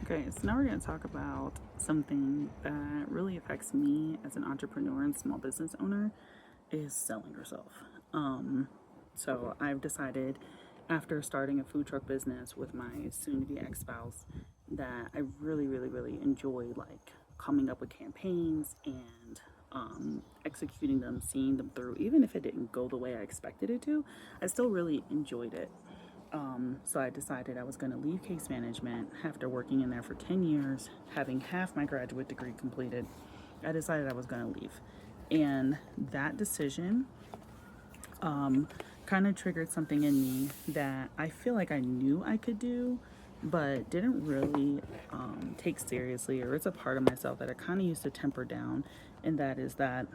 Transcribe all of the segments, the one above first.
Okay, so now we're going to talk about something that really affects me as an entrepreneur and small business owner is selling yourself. Um, so I've decided after starting a food truck business with my soon-to-be ex-spouse that I really enjoy like coming up with campaigns and executing them, seeing them through. Even if it didn't go the way I expected it to, I still really enjoyed it. So I decided I was going to leave case management after working in there for 10 years, having half my graduate degree completed. I decided I was going to leave. And that decision kind of triggered something in me that I feel like I knew I could do, but didn't really take seriously, or it's a part of myself that I kind of used to temper down. And that is that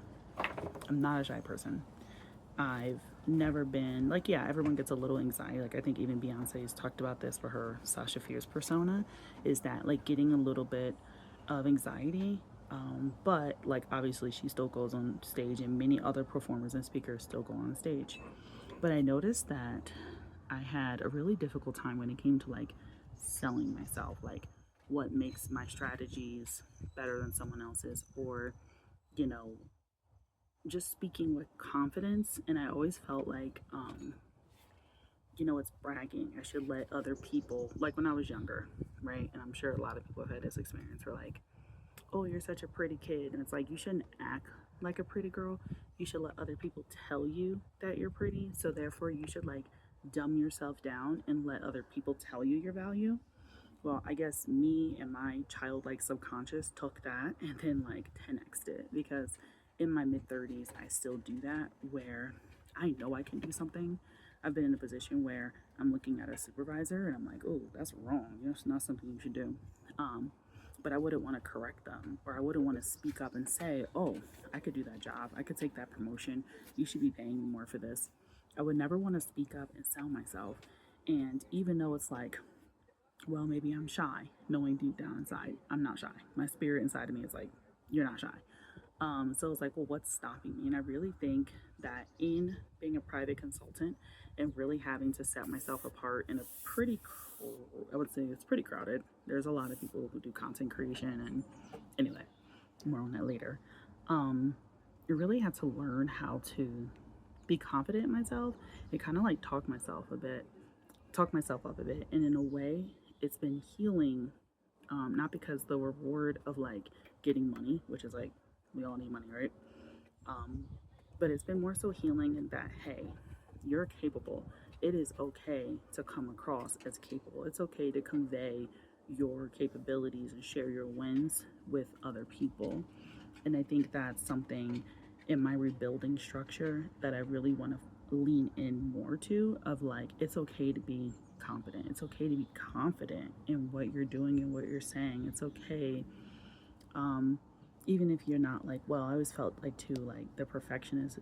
I'm not a shy person. I've never been like, yeah, everyone gets a little anxiety. Like, I think even Beyonce's talked about this for her Sasha Fierce persona, is that like getting a little bit of anxiety. But like, obviously, she still goes on stage, and many other performers and speakers still go on stage. But I noticed that I had a really difficult time when it came to like selling myself, like what makes my strategies better than someone else's, or you know, just speaking with confidence. And I always felt like, it's bragging. I should let other people, like when I was younger, right? And I'm sure a lot of people have had this experience where, like, oh, you're such a pretty kid. And it's like, you shouldn't act like a pretty girl. You should let other people tell you that you're pretty. So therefore, you should, like, dumb yourself down and let other people tell you your value. Well, I guess me and my childlike subconscious took that and then like 10x'd it, because in my mid 30s, I still do that where I know I can do something. I've been in a position where I'm looking at a supervisor and I'm like, oh, that's wrong. It's not something you should do. Um, but I wouldn't want to correct them, or I wouldn't want to speak up and say, oh, I could do that job. I could take that promotion. You should be paying me more for this. I would never want to speak up and sell myself. And even though it's like, well, maybe I'm shy, knowing deep down inside, I'm not shy. My spirit inside of me is like, you're not shy. So it's like, well, what's stopping me? And I really think that in being a private consultant and really having to set myself apart in a pretty, I would say it's pretty crowded. There's a lot of people who do content creation, and anyway, more on that later. I really had to learn how to be confident in myself and kind of like talk myself up a bit. And in a way, it's been healing, not because the reward of like getting money, which is like, we all need money, right? Um, but it's been more so healing in that, hey, you're capable. It is okay to come across as capable. It's okay to convey your capabilities and share your wins with other people. And I think that's something in my rebuilding structure that I really want to lean in more to, of like, it's okay to be competent. It's okay to be confident in what you're doing and what you're saying. It's okay, um, even if you're not like, well, I always felt like too, like the perfectionist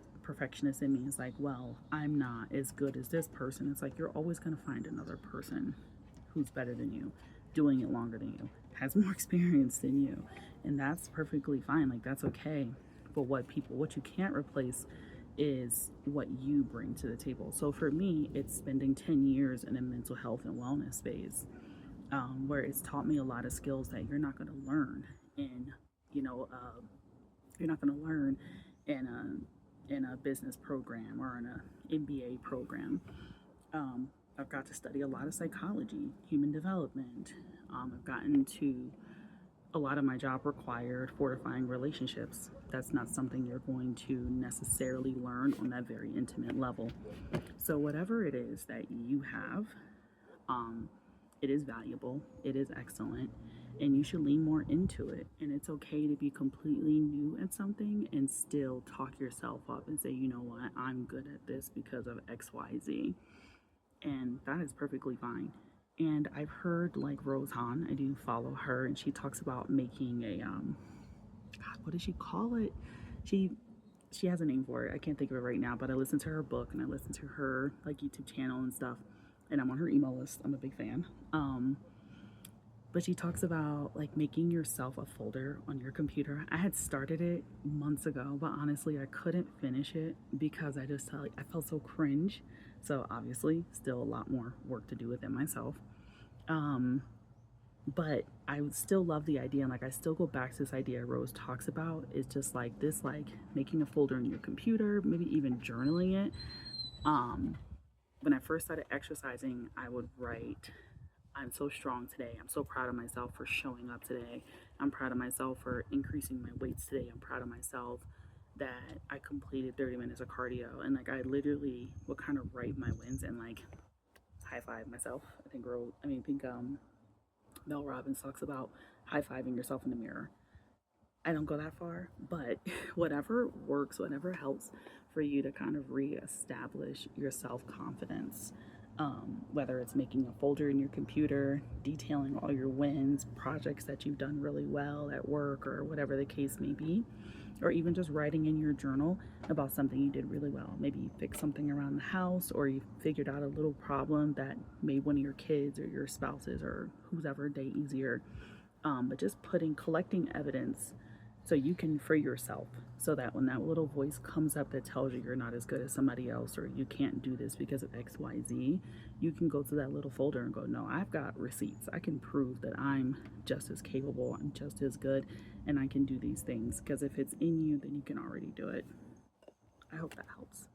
in me is like, well, I'm not as good as this person. It's like, you're always going to find another person who's better than you, doing it longer than you, has more experience than you. And that's perfectly fine. Like, that's okay. But what you can't replace is what you bring to the table. So for me, it's spending 10 years in a mental health and wellness space, where it's taught me a lot of skills that you're not going to learn in, you know, uh, you're not going to learn in a business program or in a MBA program. Um, I've got to study a lot of psychology, human development. I've gotten to a lot of my job required fortifying relationships. That's not something you're going to necessarily learn on that very intimate level. So, whatever it is that you have, um, it is valuable, it is excellent, and you should lean more into it. And it's okay to be completely new at something and still talk yourself up and say, you know what, I'm good at this because of XYZ. And that is perfectly fine. And I've heard like Rose Hahn, I do follow her, and she talks about making a God, what does she call it? She she has a name for it. I can't think of it right now, but I listen to her book and I listen to her like YouTube channel and stuff. And I'm on her email list. I'm a big fan. But she talks about like making yourself a folder on your computer. I had started it months ago, but honestly, I couldn't finish it because I felt so cringe. So obviously, still a lot more work to do within myself. Um, But I would still love the idea, and like I still go back to this idea Rose talks about. It's just like this, like making a folder in your computer, maybe even journaling it. Um, when I first started exercising, I would write, I'm so strong today. I'm so proud of myself for showing up today. I'm proud of myself for increasing my weights today. I'm proud of myself that I completed 30 minutes of cardio. And like I literally would kind of write my wins and like high five myself. I think Mel Robbins talks about high fiving yourself in the mirror. I don't go that far, but whatever works, whatever helps for you to kind of reestablish your self confidence, whether it's making a folder in your computer, detailing all your wins, projects that you've done really well at work, or whatever the case may be, or even just writing in your journal about something you did really well. Maybe you fixed something around the house, or you figured out a little problem that made one of your kids or your spouses or who's ever day easier. But just collecting evidence so you can free yourself, so that when that little voice comes up that tells you you're not as good as somebody else or you can't do this because of XYZ, you can go to that little folder and go, no, I've got receipts. I can prove that I'm just as capable, I'm just as good, and I can do these things. Because if it's in you, then you can already do it. I hope that helps.